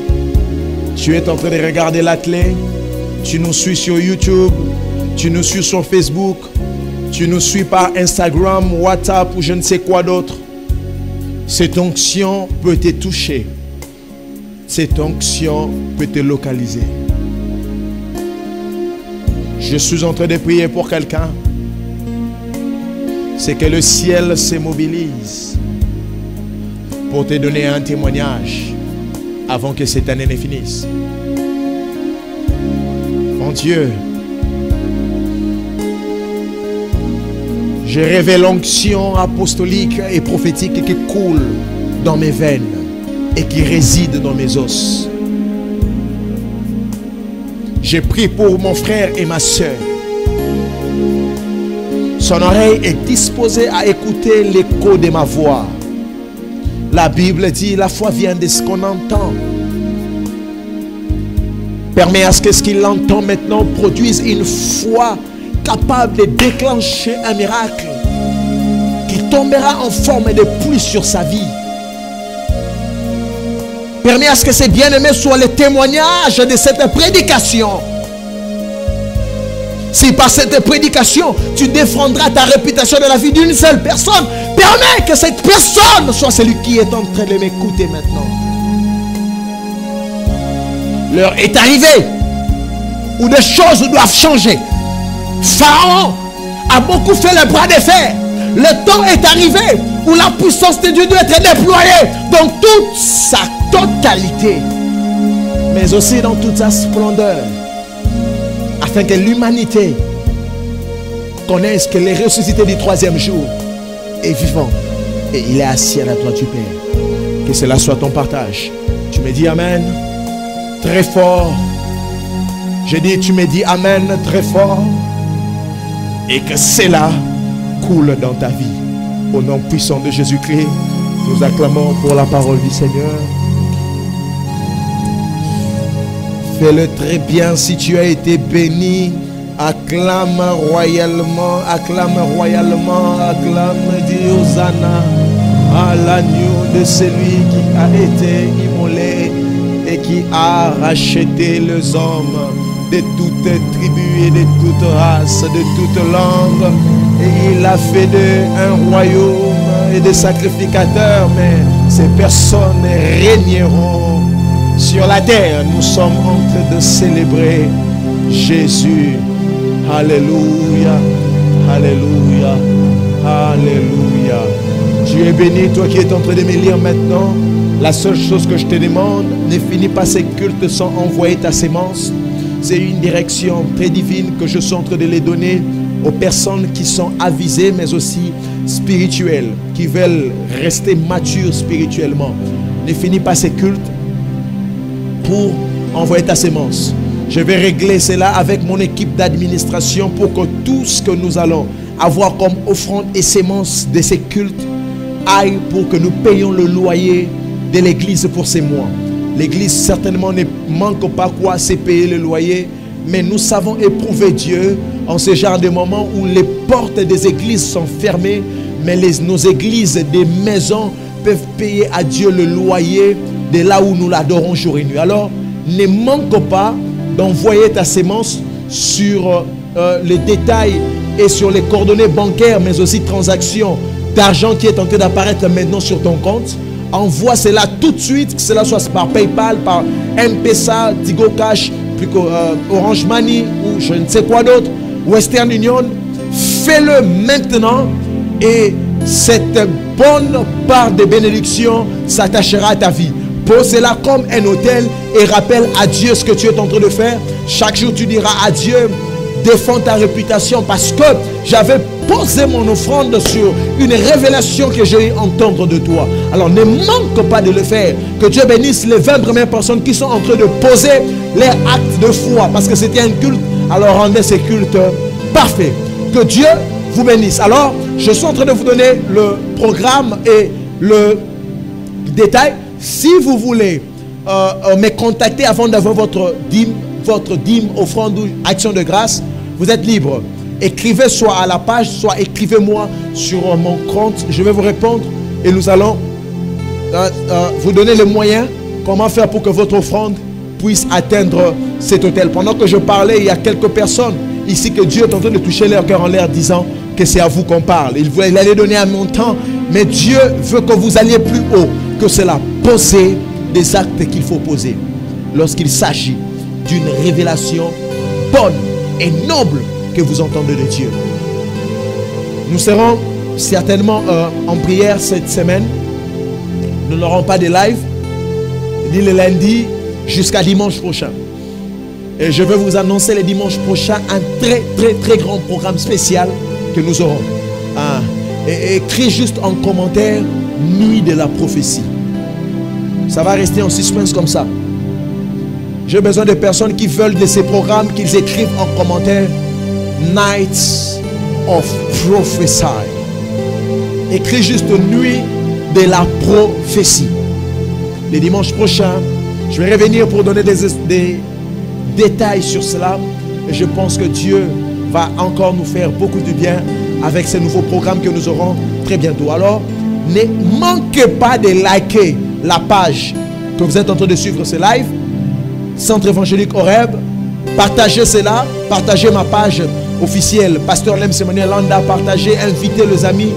Tu es en train de regarder la télé. Tu nous suis sur YouTube. Tu nous suis sur Facebook. Tu nous suis par Instagram, WhatsApp ou je ne sais quoi d'autre. Cette onction peut te toucher. Cette onction peut te localiser. Je suis en train de prier pour quelqu'un. C'est que le ciel se mobilise pour te donner un témoignage avant que cette année ne finisse. Mon Dieu, je révèle l'onction apostolique et prophétique qui coule dans mes veines et qui réside dans mes os. Je prie pour mon frère et ma soeur. Son oreille est disposée à écouter l'écho de ma voix. La Bible dit, la foi vient de ce qu'on entend. Permets à ce que ce qu'il entend maintenant produise une foi capable de déclencher un miracle qui tombera en forme de pluie sur sa vie. Permets à ce que ces bien-aimés soient le témoignage de cette prédication. Si par cette prédication, tu défendras ta réputation de la vie d'une seule personne, permets que cette personne soit celui qui est en train de m'écouter maintenant. L'heure est arrivée où des choses doivent changer. Pharaon a beaucoup fait le bras de fer. Le temps est arrivé où la puissance de Dieu doit être déployée dans toute sa totalité, mais aussi dans toute sa splendeur, afin que l'humanité connaisse que le ressuscité du troisième jour est vivant et il est assis à la droite du Père. Que cela soit ton partage. Tu me dis Amen très fort. Je dis, tu me dis Amen très fort. Et que cela coule dans ta vie. Au nom puissant de Jésus-Christ, nous acclamons pour la parole du Seigneur. Fais-le très bien si tu as été béni. Acclame royalement, acclame royalement, acclame, dis Hosanna à l'agneau de celui qui a été immolé et qui a racheté les hommes de toutes tribus et de toutes races, de toutes langues. Et il a fait d'eux un royaume et des sacrificateurs, mais ces personnes régneront sur la terre. Nous sommes en train de célébrer Jésus. Alléluia, alléluia, alléluia. Tu es béni, toi qui es en train de me lire maintenant. La seule chose que je te demande, ne finis pas ces cultes sans envoyer ta sémence. C'est une direction très divine que je suis en train de les donner aux personnes qui sont avisées, mais aussi spirituelles, qui veulent rester matures spirituellement. Ne finis pas ces cultes pour envoyer ta sémence. Je vais régler cela avec mon équipe d'administration pour que tout ce que nous allons avoir comme offrande et sémence de ces cultes aille pour que nous payions le loyer de l'église pour ces mois. L'église certainement ne manque pas quoi c'est payer le loyer, mais nous savons éprouver Dieu en ce genre de moments où les portes des églises sont fermées, mais nos églises des maisons peuvent payer à Dieu le loyer de là où nous l'adorons jour et nuit. Alors, ne manque pas d'envoyer ta sémence sur les détails et sur les coordonnées bancaires, mais aussi transactions d'argent qui est en train d'apparaître maintenant sur ton compte. Envoie cela tout de suite, que cela soit par PayPal, par M-Pesa, Tigo Cash, puis Orange Money ou je ne sais quoi d'autre, Western Union. Fais-le maintenant et cette bonne part de bénédiction s'attachera à ta vie. Pose-la comme un hôtel et rappelle à Dieu ce que tu es en train de faire. Chaque jour tu diras à Dieu, défends ta réputation parce que j'avais posé mon offrande sur une révélation que j'ai eu entendre de toi. Alors ne manque pas de le faire. Que Dieu bénisse les 20 premières personnes qui sont en train de poser leur acte de foi parce que c'était un culte. Alors rendez ces cultes parfaits. Que Dieu vous bénisse. Alors je suis en train de vous donner le programme et le détail. Si vous voulez me contacter avant d'avoir votre dîme, offrande ou action de grâce, vous êtes libre. Écrivez soit à la page, soit écrivez-moi sur mon compte. Je vais vous répondre et nous allons vous donner les moyens, comment faire pour que votre offrande puisse atteindre cet hôtel. Pendant que je parlais, il y a quelques personnes ici que Dieu est en train de toucher leur cœur en l'air disant que c'est à vous qu'on parle. Il allait donner un montant, mais Dieu veut que vous alliez plus haut que cela. Posez des actes qu'il faut poser lorsqu'il s'agit d'une révélation bonne et noble que vous entendez de Dieu. Nous serons certainement en prière cette semaine. Nous n'aurons pas de live ni le lundi jusqu'à dimanche prochain. Et je vais vous annoncer le dimanche prochain un très grand programme spécial que nous aurons. Et écris juste en commentaire nuit de la prophétie. Ça va rester en suspense comme ça. J'ai besoin de personnes qui veulent de ces programmes, qu'ils écrivent en commentaire Nights of Prophecy. Écris juste nuit de la prophétie. Le dimanche prochain, je vais revenir pour donner des détails sur cela. Et je pense que Dieu va encore nous faire beaucoup de bien avec ces nouveaux programmes que nous aurons très bientôt. Alors, ne manquez pas de liker la page que vous êtes en train de suivre ce live. Centre évangélique Horeb. Partagez cela. Partagez ma page officielle. Pasteur Lems Emmanuel Landa. Partagez, invitez les amis.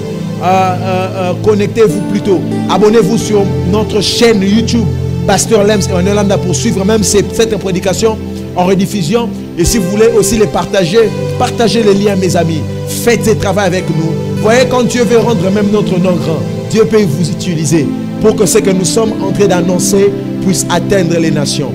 Connectez-vous plutôt. Abonnez-vous sur notre chaîne YouTube Pasteur Lems Emmanuel Landa pour suivre même cette prédication en rediffusion. Et si vous voulez aussi les partager, partagez les liens, mes amis. Faites ce travail avec nous. Voyez, quand Dieu veut rendre même notre nom grand, Dieu peut vous utiliser pour que ce que nous sommes en train d'annoncer puisse atteindre les nations.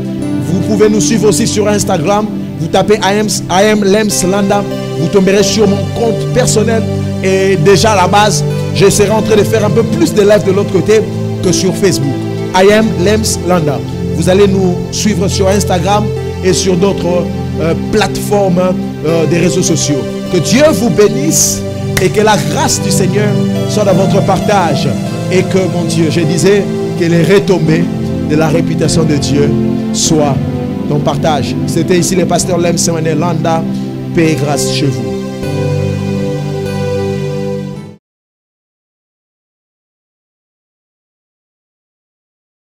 Vous pouvez nous suivre aussi sur Instagram. Vous tapez I am Lems Landa. Vous tomberez sur mon compte personnel. Et déjà à la base, je serai en train de faire un peu plus de live de l'autre côté que sur Facebook. I am Lems Landa. Vous allez nous suivre sur Instagram et sur d'autres plateformes des réseaux sociaux. Que Dieu vous bénisse et que la grâce du Seigneur soit dans votre partage. Et que, mon Dieu, je disais, que les retombées de la réputation de Dieu soient dans le partage. C'était ici le pasteur Lems Emmanuel Landa. Paix et grâce chez vous.